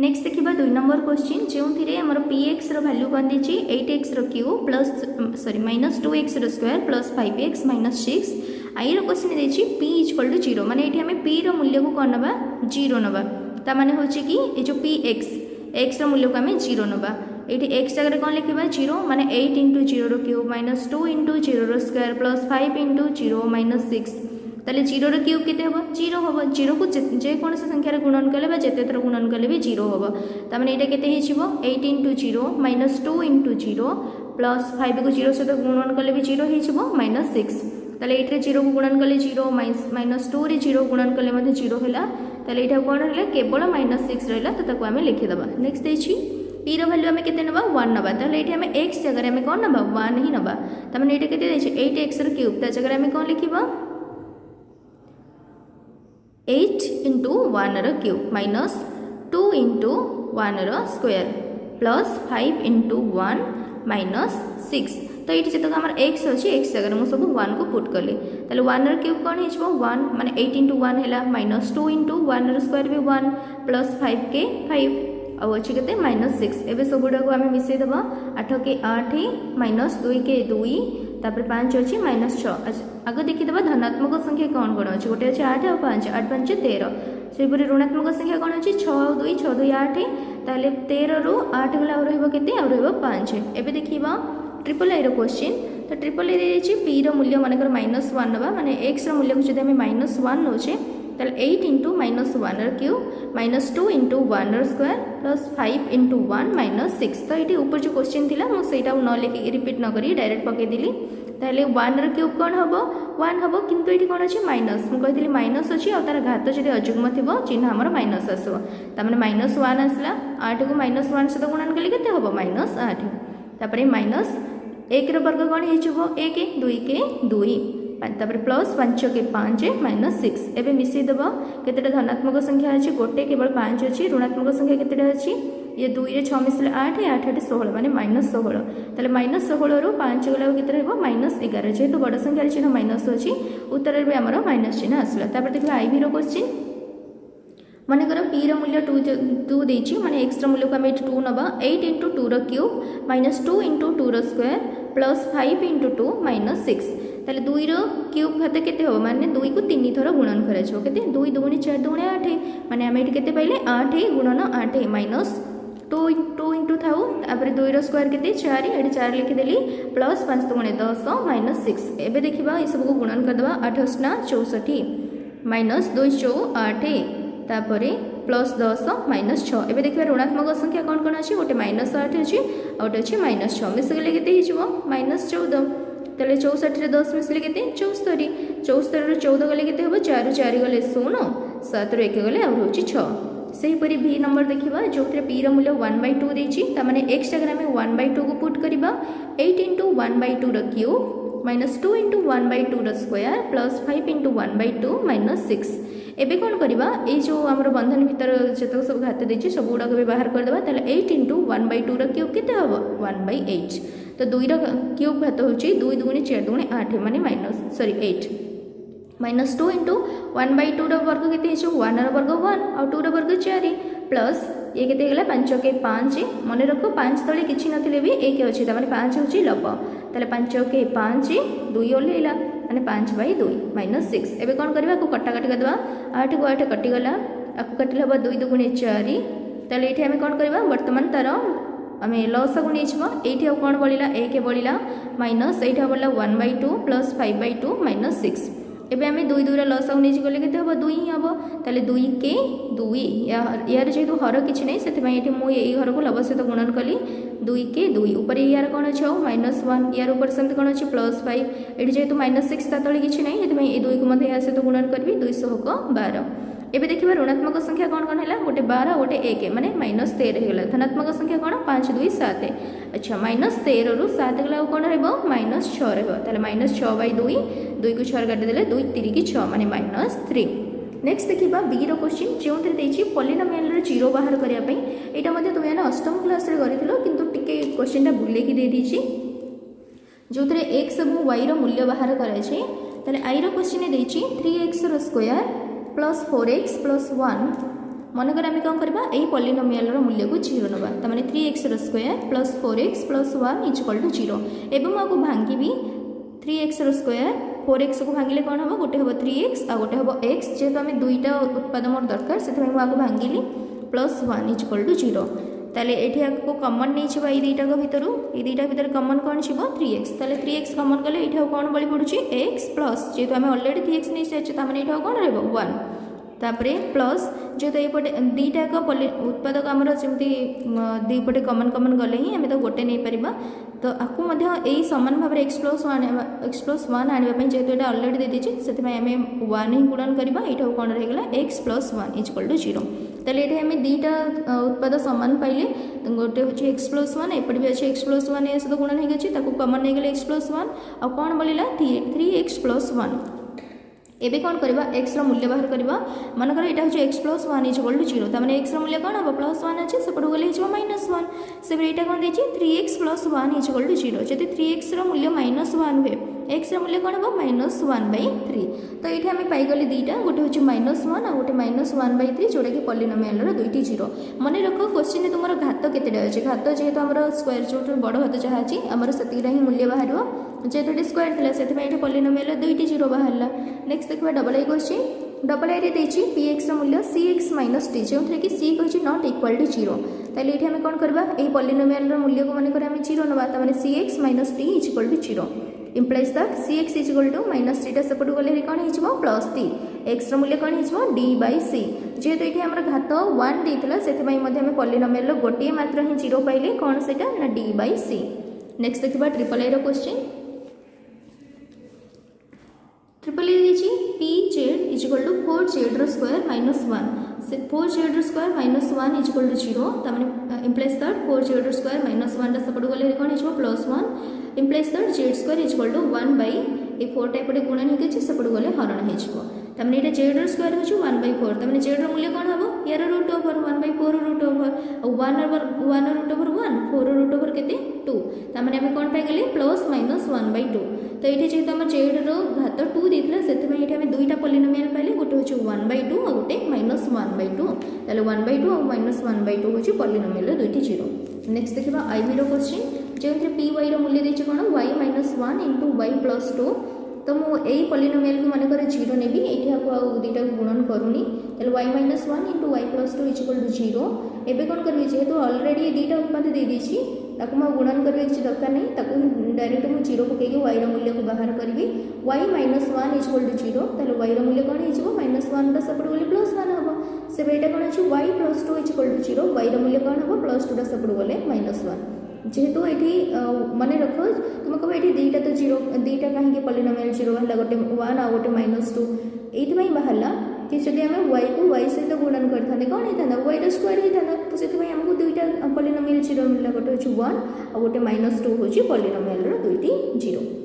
Next देखिए 2 number question जो आमर पी एक्स रैल्यू कौन दी 8x cube plus sorry -2x square plus 5x -6 आई question देखिए पी इक्वल टू 0 माने ये आम पी रूल्य को कौन नवा 0 नवा ता माने हूँ कि ये जो पी एक्स रूल्य को आम 0 नवा ये एक्स जगह कौन लिखा 0 माने 8 into 0 cube -2 into 0 square plus 5 into 0 -6 ताले 0 क्यूब केते हम 0 हम 0 को जेकोसी संख्यार गुणन कले जिते थर गुणन कले भी 0 हम तमें यहाँ केते 8 इंटू 0 -2 इंटू 0 प्लस 5 को 0 सहित गुणन कले भी 0 हो -6 ताले ये 0 को गुणन कले 0 -2 रे 0 गुणन कले 0 है ताले यहाँ कौन है केवल -6 रहा तो आम लिखिदे। नेक्स्ट देखिए पी रैल्यू आम के नवा 1 नवा तो ये आम एक्स जगह आम कौन नवा 1 ही नवा तमें यहाँ के 8x क्यूब ता जगह आम कौन लिखा 8 into 1 cube minus 2 into 1 square plus 5 into 1 minus 6 तो ये जितक आम एक्स अच्छी एक्स जगह मुझे सब 1 को पुट कली ताले 1 क्यूब कौन हो 1 माने 8 इंटू 1 है -2 इंटू 1 स्क्वायर भी 1 प्लस 5 के 5 आउ अच्छी के -6 एवं सब गुड़ाक आम मिसेदेव 8 के 8 -2 के 2 तापर 5 अच्छी -6 आग देखीदे धनात्मक संख्या कौन कौन अच्छे गोटे अच्छे 8 और 5 8 5 13 से ऋणात्मक संख्या कौन अच्छी 6 और 2 6 2 8 ताले 13 रु 8 गला रहा 5 एवं देखा ट्रिपल आई क्वेश्चन तो ट्रिपल आई पी रूल्य मानकर -1 नवा माने एक्स रूल्य को जब आम -1 नौचे तो 8 into -1 cube -2 into 1 square plus 5 into 1 -6 तो ये ऊपर जो क्वेश्चन थी मुझे न लिखिक रिपीट न करी डायरेक्ट पकईदेली ताले 1 क्यूब कौन हम 1 हम किंतु ये कौन अच्छे माइनस मुझे माइनस अच्छी और तार घात जब अजुग्म थी चिन्ह आमर माइनस आसो तमें -1 आसला 8 को -1 सहित गुणन कले के हम -8 तापर माइनस 1 वर्ग कौन हो 1 2 के 2 तापर प्लस 5 के 5 -6 एवं मिसेदेव केतेटा धनात्मक संख्या अच्छी गोटे केवल 5 अच्छी ऋणात्मक संख्या केतेटा अच्छी ये 2 रे 6 मिसले 8 8 8 16 माने -16 ताले -16 रु 5 गला केते रहबो -11 जेहेतु बड़ संख्यार चिन्ह माइनस अच्छी उत्तर में आमर माइनस चिन्ह आसला तापर देखिए आईवी रो क्वेश्चन मनकर पी रूल्य 2 देछि माने एक्स रूल्य को आम 2 नवा 8 into 2 cube -2 into 2 square plus 5 into 2 -6 ताले 2 क्यूब घात के हम माने 2 को 3 थर गुणन कर 2 2 4 2 8 माने आम ये पाइले 8 गुणन 8 माइनस 2 इंटू था 2 स्क्वायर के 4 ये 4 लिखिदेली प्लस 5 गुणे 10 -6 एवं देखा ये सब को गुणन करदे 8 64 माइनस 2 4 8 तापर प्लस 10 -6 एवं देखिए ऋणात्मक संख्या कौन कौन अच्छी गोटे -8 अच्छी और गोटे अच्छी -6 मिसगले के -14 ताले 64 10 मिसले के 74 74 रु 14 गले के हम 4 रु 4 गले 16 7 रु 1 गले आउ रोची 6 सेहीपरि भी नंबर देखा जो पी रूल्य 1/2 देछि तामाने एक्स जगह आम 1/2 को पुट करबा 8 into 1/2 cube -2 into 1/2 square plus 5 into 1/2 -6 एबे कौन करवा ये जो आमर बंधन भीतर जतक सब घात देछि सब गुड़ाक भी बाहर करदे ताले 8 इंटू 1/2 क्यूब केते हम 1/8 तो 2 क्यूब घात होची 2 2 4 2 8 माने -8 -2 इंटू 1/2 वर्ग के 1 वर्ग 1 और 2 वर्ग 4 प्लस ये के 5 के 5 मन रख 5 तले कि नथिले भी 1 अच्छी मैंने 5 हूँ लब ताले 5 के 5 2 ओल्ला मैंने 5/2 -6 एवं कौन करवा कटाकटी करदे 8 को 8 कटिगला आपको काटिले हम 2 2 4 ताले ये आम कौन करवा बर्तमान तार आम लस को नहीं ये कौन बढ़ला 1 बढ़ला माइनस ये बढ़ला 1/2 प्लस 5/2 -6 एवं आम 2 2 लस को नहीं गले के हम 2 ही हम ताले 2 के 2 यार जेहेतु हर किसी नहीं से मुझे घर को लब सहित गुणन कली 2 के 2 ऊपर यार कौन अच्छे -1 यार ऊपर सेमती कौन अच्छे +5 ये जेहेतु -6 तले किसी नहीं ये 2 को यार सहित गुणन करी 200 को 12 एवं देखिए ऋणात्मक संख्या कौन कौन है गोटे 12 गोटे 1 माने -13 होगा धनात्मक संख्या कौन 5 2 7 अच्छा -13 रु 7 गला कौन -6 रहा -6/2 2 को 6 काटिदेले 2 3 की 6 माने -3 नेक्स्ट देखा बी रो क्वेश्चन जो पॉलिनोमियल जीरो बाहर करने यहाँ तुम्हें अष्टम क्लास किंतु टिके क्वेश्चन बुलेकी दे दीची जो थे एक्स और वाई रूल्य बाहर कराए आई क्वेश्चन देती 3x square plus 4x plus 1 मनकर आम कौन करवा यही पॉलिनोमियल मूल्य को 0 नवा तमाने 3x² plus 4x plus 1 equal to 0 एवं आपको भांगी 3x² 4x को भांगिले कौन हम गोटे हम 3x आ गोटे हम x जेहेतु आम दुईटा उत्पाद मोर दरकार से आपको भांगिली प्लस 1 इक्वल टू 0 ताले एठी आपको कॉमन नहीं छिबा ई दुईटा भितर ई दुईटा भितर कॉमन कौन छिबो 3x ताले 3x कॉमन गले एठी कौन बळी पडुची x प्लस जेहेतु आम ऑलरेडी 3x नहीं से तामाने एठी कौन रहबो 1 तापरे प्लस जेहेतु एपटे दुईटा उत्पादक आमर जमी दुईपटे कॉमन कॉमन गले ही आम तो गोटे नहीं पारिबा तो आपको यही सामान भाव x+1 आने जेहेतु यहाँ अलरेडी दे दीजिए से आम 1 ही गुणन करवा ये कौन रहीगला x+1 इक्वल टू 0 ताले ये आम दुईटा उत्पाद सामान पाइले गोटे हूँ x+1 एपटे भी अच्छे x+1 ए सहित गुणन हो कॉमन नहीं गले x+1 आ कौन बोलिला 3x+1 एबे कौन करवा x रो मूल्य बाहर करवा मनकर एटा होचे x+1 इक्वल टू 0 तामाने x रो मूल्य कौन हम +1 अच्छे सेपट गले -1 से एटा कौन देछि 3x+1 इक्वल टू 0 जदि 3x रो मूल्य -1 हुए x रो मूल्य कौन हम -1/3 तो ये आम पाइगले दुईटा गोटे हूँ -1 आ गोटे -1/3 जोटा कि पॉलिनोमियल दुईटी 0 मन रख क्वेश्चन तुम घात केतेटा अच्छे घात जेहेतु आम स्क्वायर जो बड़ घात जहाँ अच्छी आमर से ही मूल्य बाहर जेहेतु ये स्क्वायर थी से पॉलिनोमियल दुईटी 0 बाहर नेक्स्ट देखा डबल आई क्वेश्चन डबल आई देती px मूल्य cx - t जो कि c कही नॉट इक्वल टू 0 ताले ये आम कौन करवा यही पॉलिनोमियल मूल्य को मनकर आम 0 नवा ताने cx - t equal to 0 implies that cx equal to -t सेपट गले कौन हो प्लस t x मूल्य कौन हो d/c जेहेतु ये आम घात 1 देता से पॉलिनोमियल गोटे मात्र ही 0 पाइले कौन से d/c नेक्स्ट देखा triple I question triple A देछि pz equal to 4z² -1 4z² -1 equal to 0 तामाने इम्प्लाइज दैट 4z² -1 सेपट गले कौन हो +1 implies that z² equal to 1/4 एपटे गुणन हो सेपट गले हरण हो तामाने ये z² हो 1/4 तामाने z रो मूल्य कौन हम यार root over 1/4 root over 1 root over 1 4 root over केते 2 तामाने आम कौन पाई गले +-1/2 तो ये जेहेतु आम जेड रो घात 2 देता से आम दुईटा पॉलिनोमियल पाइले गोटे हूँ 1/2 और गोटे -1/2 ताले 1/2 और -1/2 हूँ पॉलिनोमियल दुईटी 0 नेक्स्ट देखा आईबी रो क्वेश्चन जो पी वाई रो मूल्य देछि कोन y - 1 * y + 2 तो मुझे पॉलिनोमियल को मनकर 0 नेबी ये आपको दुईटा गुणन करूनी y - 1 * y + 2 इक्वल टू 0 एबे कौन करी जेहेतु ऑलरेडी दुईटा उत्पाद दे देछि ताको मैं गुणन करबे किसी दरकार नहीं ताको डायरेक्ट मुझे 0 पकईकि y रो मूल्य को बाहर करी y - 1 इक्वल टू 0 ताले y रो मूल्य कौन हो -1 सेपट गले +1 हम से एटा कौन अच्छे y + 2 इक्वल टू 0 y रो मूल्य कौन हम +2 सेपट गले -1 जेहेतु ये मन रख तुम कह ये दुईटा तो 0 दुईटा कहीं पॉलिनोमियल 0 है गोटे 1 आ गोटे -2 ये बाहर कि जब आम y को y सहित गुणन करते कौन होता y स्क्वायर होता तो से आमको दुईटा पॉलिनोमियल 0 मिलला गोटे हूँ 1 आ गोटे -2 हूँ पॉलिनोमियल दुईटी 0।